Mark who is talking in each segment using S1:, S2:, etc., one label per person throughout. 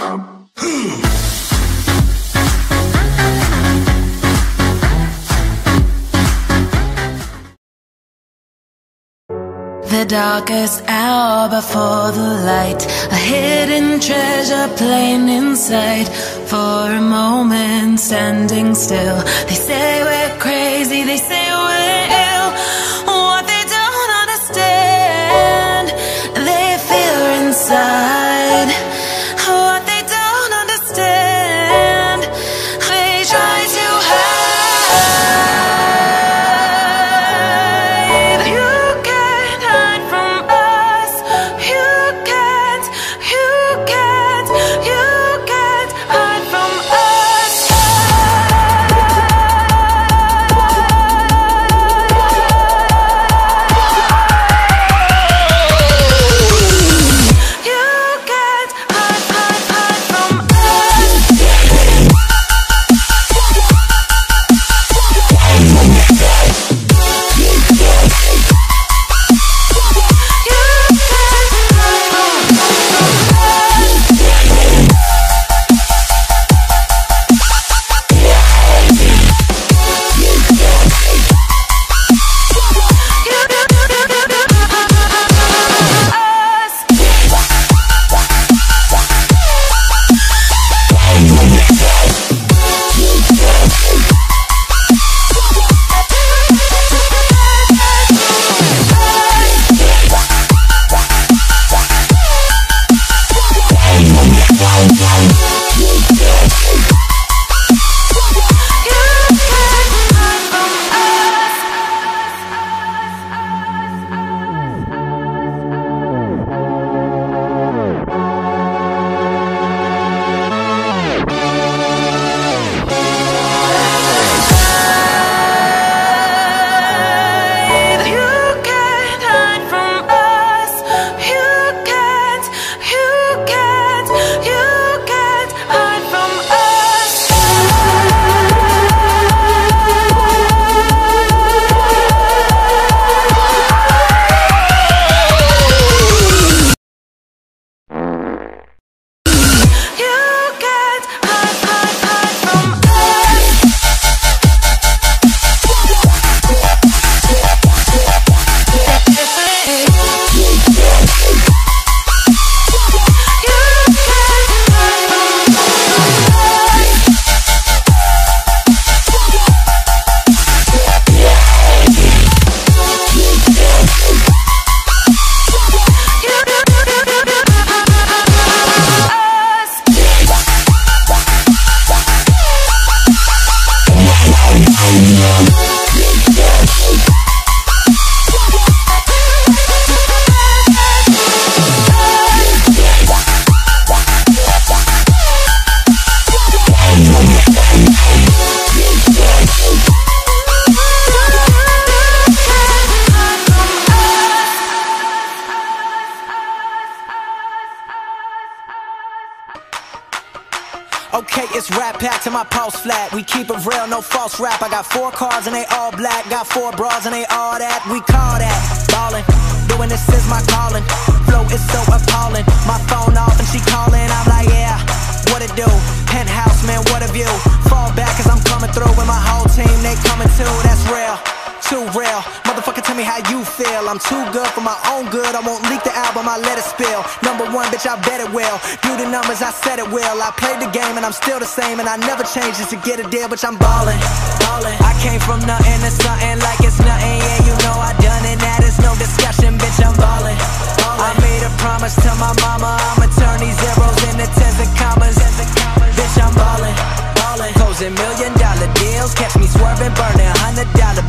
S1: The darkest hour before the light, a hidden treasure plain in sight. For a moment standing still, they say we're crazy, they say we're ill. What they don't understand, they feel inside. What they don't understand, they try to hide. You can't hide from us. You can't hide from us.
S2: Okay, it's Rat Pack to my pulse flat. We keep it real, no false rap. I got 4 cars and they all black. Got 4 bras and they all that. We call that ballin'. Doing this is my calling. Flow is so appalling. My phone off and she calling. I'm like, yeah, what it do? Penthouse, man, what a view. Fall back cause I'm coming through with my whole team. They coming too, that's real. Too real, motherfucker, tell me how you feel. I'm too good for my own good. I won't leak the album, I let it spill. #1, bitch, I bet it will. Do the numbers, I said it will. I played the game and I'm still the same, and I never change just to get a deal, bitch, I'm ballin', ballin'. I came from nothing to something like it's nothing. Yeah, you know I done it, that is no discussion, bitch, I'm ballin', ballin'. I made a promise to my mama, I'ma turn these zeros into tens and commas. Bitch, I'm ballin', ballin'. Closing $1 million deals, catch me swerving, burning $100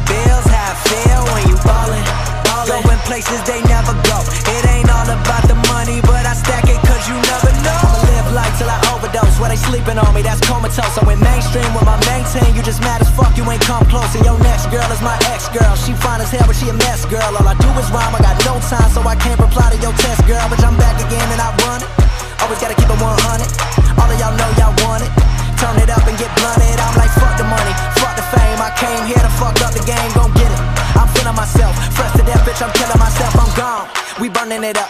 S2: bills. How I feel when you ballin', ballin'. Going places they never go. It ain't all about the money, but I stack it cause you never know. I'ma live life till I overdose. Where they sleeping on me, that's comatose. I went mainstream with my main team. You just mad as fuck, you ain't come close. And your next girl is my ex-girl. She fine as hell, but she a mess, girl. All I do is rhyme, I got no time, so I can't reply to your test, girl. But I'm back again and I run it. Always gotta keep it 100. All of y'all know y'all want it. Turn it up and get blunted. I'm like, fuck the money, fuck the fame. I came here to fuck up the game, gon' get it. I'm feeling myself, fresh to death, bitch, I'm killing myself. I'm gone, we burning it up.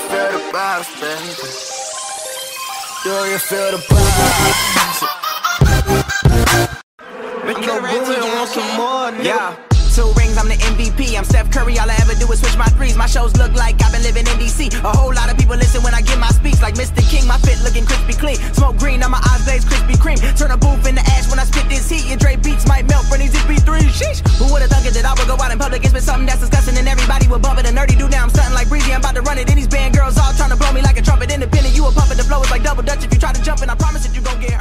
S2: feel the vibes, baby? Do you feel the vibes? Want some more, yeah. 2 rings, I'm the MVP. I'm Steph Curry, all I ever do is switch my threes. My shows look like I've been living in DC. A whole lot of people listen when I give my speech. Like Mr. King, my fit looking crispy clean. Smoke green on my eyes, blaze Krispy Kreme. Turn a booth into ash when I spit this heat. Your Dre beats might melt for these ZP3. Sheesh. Who would've thunk it that I would go out in public and spit something that's disgusting and everybody would bump it. A nerdy dude, now I'm stunting like Breezy. I'm about to run it. And these band girls all trying to blow me like a trumpet. Independent, you a puppet. The flow is like double dutch. If you try to jump in, I promise that you gon' get hurt.